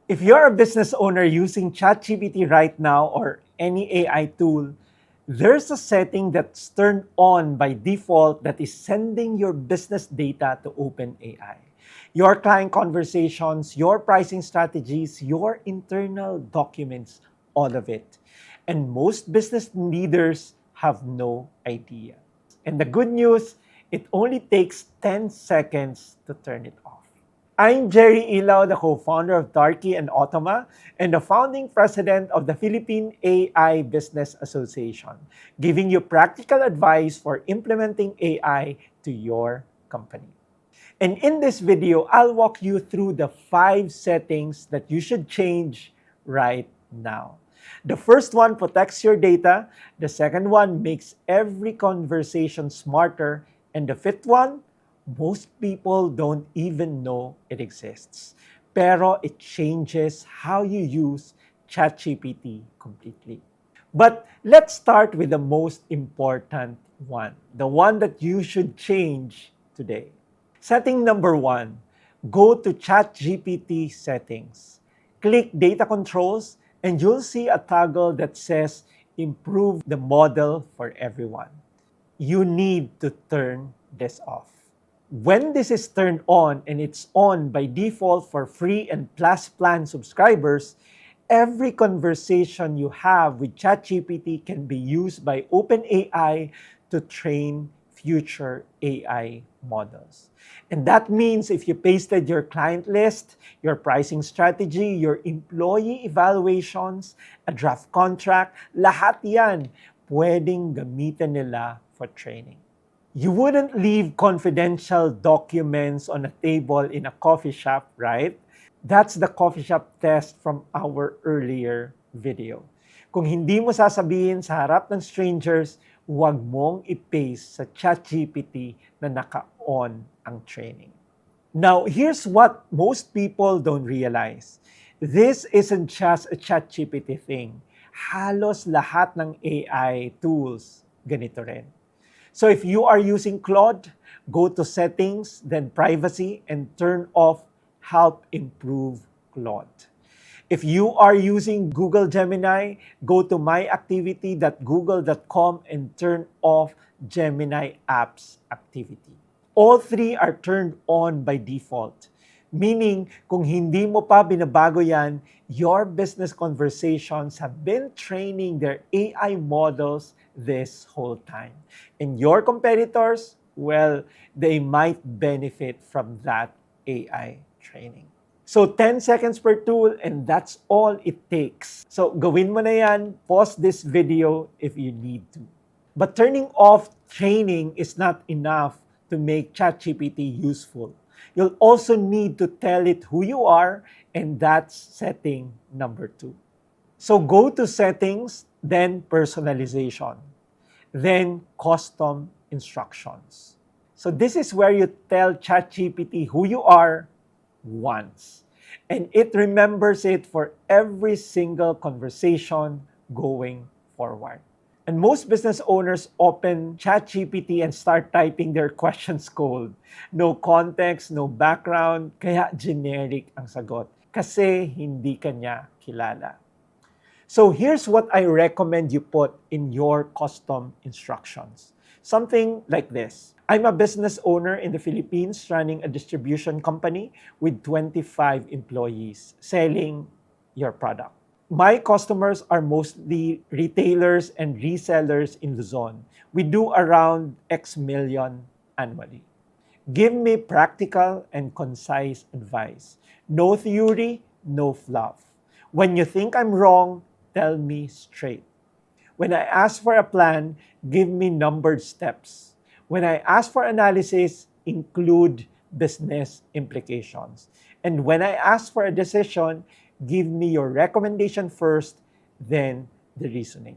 If you're a business owner using ChatGPT right now or any AI tool, there's a setting that's turned on by default that is sending your business data to OpenAI. Your client conversations, your pricing strategies, your internal documents, all of it. And most business leaders have no idea. And the good news, it only takes 10 seconds to turn it off. I'm Jerry Ilaw, the co-founder of Darky and Automa, and the founding president of the Philippine AI Business Association, giving you practical advice for implementing AI to your company. And in this video, I'll walk you through the 5 settings that you should change right now. The first one protects your data, the second one makes every conversation smarter, and the fifth one, most people don't even know it exists. Pero it changes how you use ChatGPT completely. But let's start with the most important one, the one that you should change today. Setting number 1, go to ChatGPT settings. Click Data Controls and you'll see a toggle that says Improve the model for everyone. You need to turn this off. When this is turned on, and it's on by default for free and plus plan subscribers, every conversation you have with ChatGPT can be used by OpenAI to train future AI models. And that means if you pasted your client list, your pricing strategy, your employee evaluations, a draft contract, lahat yan pwedeng gamitin nila for training. You wouldn't leave confidential documents on a table in a coffee shop, right? That's the coffee shop test from our earlier video. Kung hindi mo sasabihin sa harap ng strangers, huwag mong i-paste sa ChatGPT na naka-on ang training. Now, here's what most people don't realize. This isn't just a ChatGPT thing. Halos lahat ng AI tools ganito rin. So if you are using Claude, go to Settings, then Privacy, and turn off Help Improve Claude. If you are using Google Gemini, go to myactivity.google.com and turn off Gemini Apps Activity. All 3 are turned on by default. Meaning, kung hindi mo pa binabago yan, your business conversations have been training their AI models this whole time. And your competitors, well, they might benefit from that AI training. So 10 seconds per tool and that's all it takes. So gawin mo na yan, pause this video if you need to. But turning off training is not enough to make ChatGPT useful. You'll also need to tell it who you are, and that's setting number 2. So go to Settings, then Personalization, then Custom Instructions. So this is where you tell ChatGPT who you are once, and it remembers it for every single conversation going forward. And most business owners open ChatGPT and start typing their questions cold. No context, no background, kaya generic ang sagot. Kasi hindi kanya kilala. So here's what I recommend you put in your custom instructions. Something like this. I'm a business owner in the Philippines running a distribution company with 25 employees selling your product. My customers are mostly retailers and resellers in Luzon. We do around X million annually. Give me practical and concise advice. No theory, no fluff. When you think I'm wrong, tell me straight. When I ask for a plan, give me numbered steps. When I ask for analysis, include business implications. And when I ask for a decision, give me your recommendation first, then the reasoning.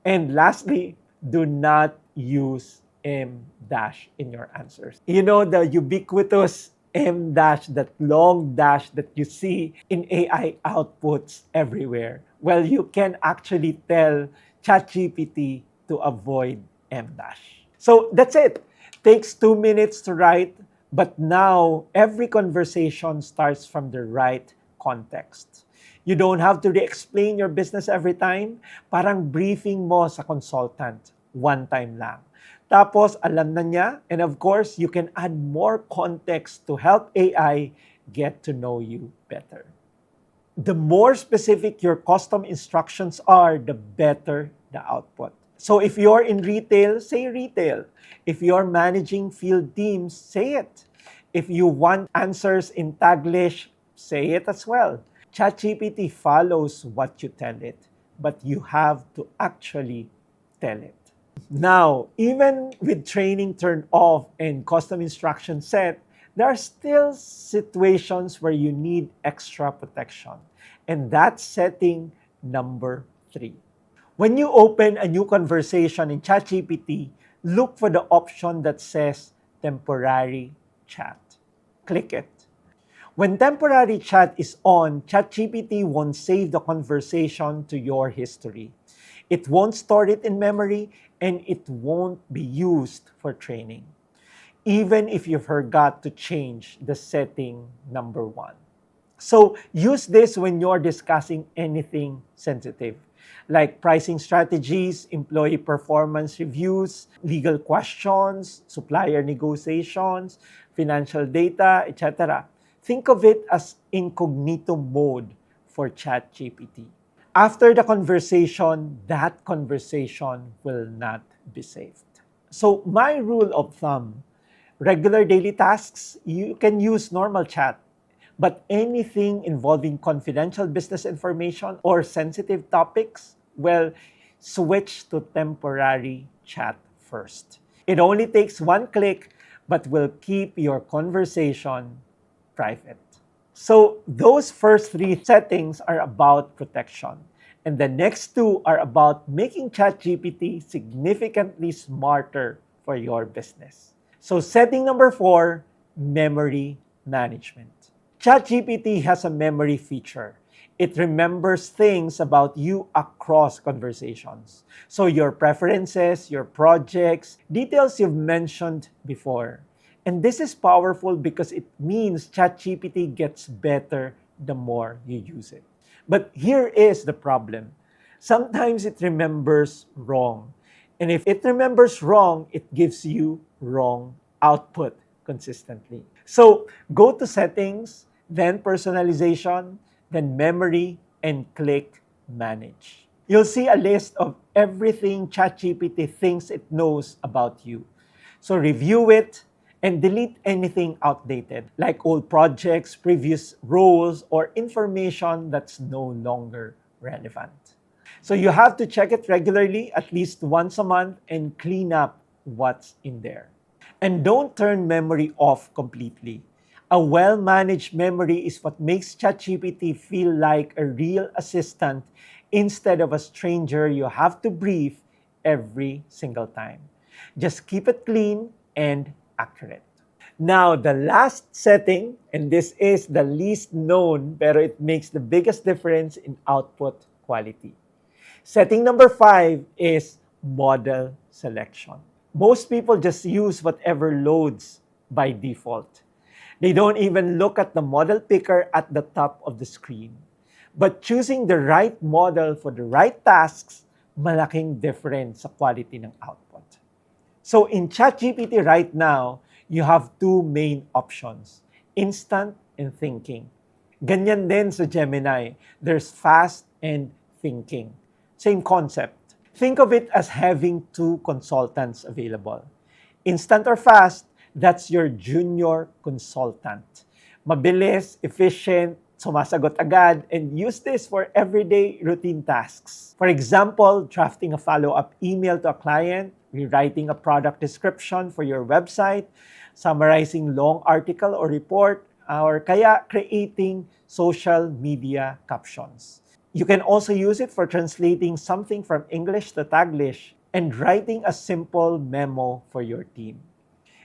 And lastly, do not use M dash in your answers. You know, the ubiquitous M dash, that long dash that you see in AI outputs everywhere. Well, you can actually tell ChatGPT to avoid M dash. So that's it. Takes 2 minutes to write, but now every conversation starts from the right context. You don't have to re-explain your business every time. Parang briefing mo sa consultant. One time lang. Tapos, alam na niya. And of course, you can add more context to help AI get to know you better. The more specific your custom instructions are, the better the output. So if you're in retail, say retail. If you're managing field teams, say it. If you want answers in Taglish, say it as well. ChatGPT follows what you tell it, but you have to actually tell it. Now, even with training turned off and custom instruction set, there are still situations where you need extra protection. And that's setting number 3. When you open a new conversation in ChatGPT, look for the option that says temporary chat. Click it. When temporary chat is on, ChatGPT won't save the conversation to your history. It won't store it in memory, and it won't be used for training, even if you forgot to change the setting number 1. So use this when you're discussing anything sensitive, like pricing strategies, employee performance reviews, legal questions, supplier negotiations, financial data, etc. Think of it as incognito mode for ChatGPT. After the conversation, that conversation will not be saved. So my rule of thumb, regular daily tasks, you can use normal chat. But anything involving confidential business information or sensitive topics, well, switch to temporary chat first. It only takes one click, but will keep your conversation private. So those first 3 settings are about protection. And the next 2 are about making ChatGPT significantly smarter for your business. So setting number 4, memory management. ChatGPT has a memory feature. It remembers things about you across conversations. So your preferences, your projects, details you've mentioned before. And this is powerful because it means ChatGPT gets better the more you use it. But here is the problem. Sometimes it remembers wrong. And if it remembers wrong, it gives you wrong output consistently. So go to settings, then personalization, then memory, and click manage. You'll see a list of everything ChatGPT thinks it knows about you. So review it and delete anything outdated, like old projects, previous roles, or information that's no longer relevant. So you have to check it regularly, at least once a month, and clean up what's in there. And don't turn memory off completely. A well-managed memory is what makes ChatGPT feel like a real assistant instead of a stranger you have to brief every single time. Just keep it clean and accurate. Now, the last setting, and this is the least known, pero it makes the biggest difference in output quality. Setting number 5 is model selection. Most people just use whatever loads by default. They don't even look at the model picker at the top of the screen. But choosing the right model for the right tasks, malaking difference sa quality ng output. So in ChatGPT right now, you have 2 main options, instant and thinking. Ganyan din sa Gemini. There's fast and thinking. Same concept. Think of it as having 2 consultants available. Instant or fast, that's your junior consultant. Mabilis, efficient, sumasagot agad, and use this for everyday routine tasks. For example, drafting a follow-up email to a client, rewriting a product description for your website, summarizing long article or report, or kaya creating social media captions. You can also use it for translating something from English to Taglish and writing a simple memo for your team.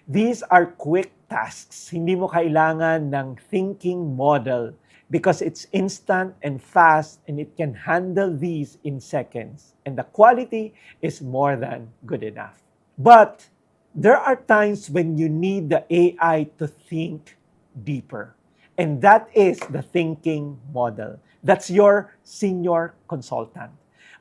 These are quick tasks. Hindi mo kailangan ng thinking model because it's instant and fast and it can handle these in seconds. And the quality is more than good enough. But there are times when you need the AI to think deeper. And that is the thinking model. That's your senior consultant.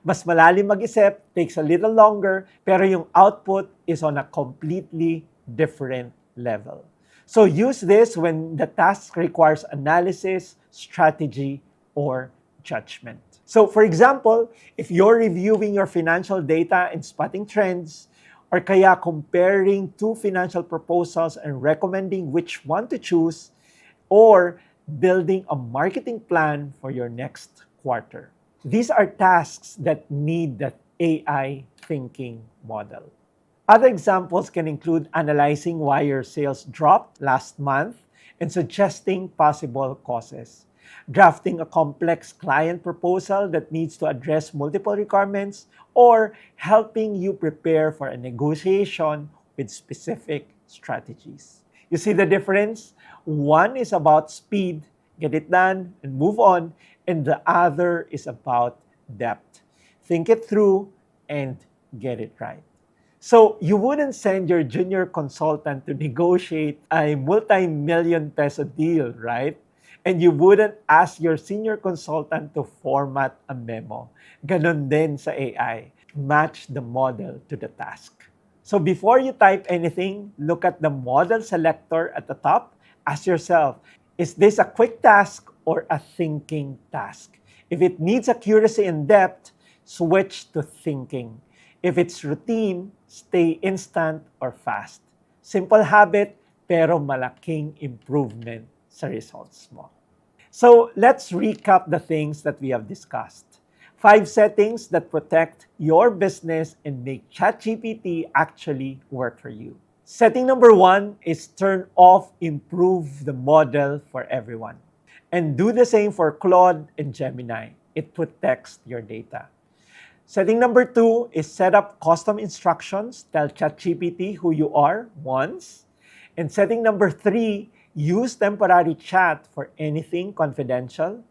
Mas malalim mag-isip, takes a little longer, pero yung output is on a completely different level. So use this when the task requires analysis, strategy, or judgment. So for example, if you're reviewing your financial data and spotting trends, or kaya comparing two financial proposals and recommending which one to choose, or building a marketing plan for your next quarter. These are tasks that need that AI thinking model. Other examples can include analyzing why your sales dropped last month and suggesting possible causes, drafting a complex client proposal that needs to address multiple requirements, or helping you prepare for a negotiation with specific strategies. You see the difference? One is about speed, get it done and move on, and the other is about depth. Think it through and get it right. So you wouldn't send your junior consultant to negotiate a multi-million peso deal, right? And you wouldn't ask your senior consultant to format a memo. Ganon din sa AI. Match the model to the task. So before you type anything, look at the model selector at the top. Ask yourself, is this a quick task or a thinking task? If it needs accuracy and depth, switch to thinking. If it's routine, stay instant or fast. Simple habit, pero malaking improvement sa results mo. So let's recap the things that we have discussed. 5 settings that protect your business and make ChatGPT actually work for you. Setting number 1 is turn off improve the model for everyone. And do the same for Claude and Gemini. It protects your data. Setting number 2 is set up custom instructions. Tell ChatGPT who you are once. And setting number 3, use temporary chat for anything confidential.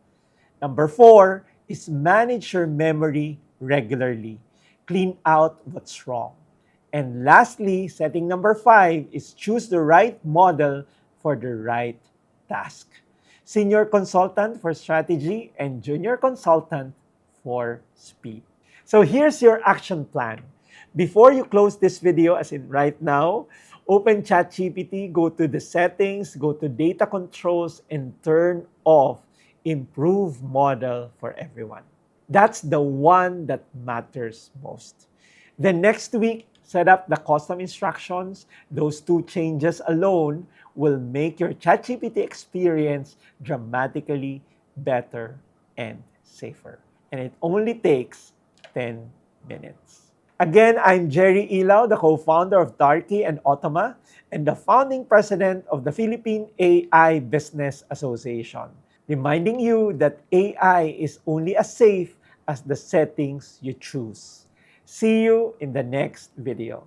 Number 4 is manage your memory regularly. Clean out what's wrong. And lastly, setting number 5 is choose the right model for the right task. Senior consultant for strategy and junior consultant for speed. So here's your action plan. Before you close this video, as in right now, open ChatGPT, go to the settings, go to data controls, and turn off improve model for everyone. That's the one that matters most. Then next week, set up the custom instructions. Those 2 changes alone will make your ChatGPT experience dramatically better and safer. And it only takes 10 minutes. Again, I'm Jerry Ilaw, the co-founder of Darky and Automa, and the founding president of the Philippine AI Business Association, reminding you that AI is only as safe as the settings you choose. See you in the next video.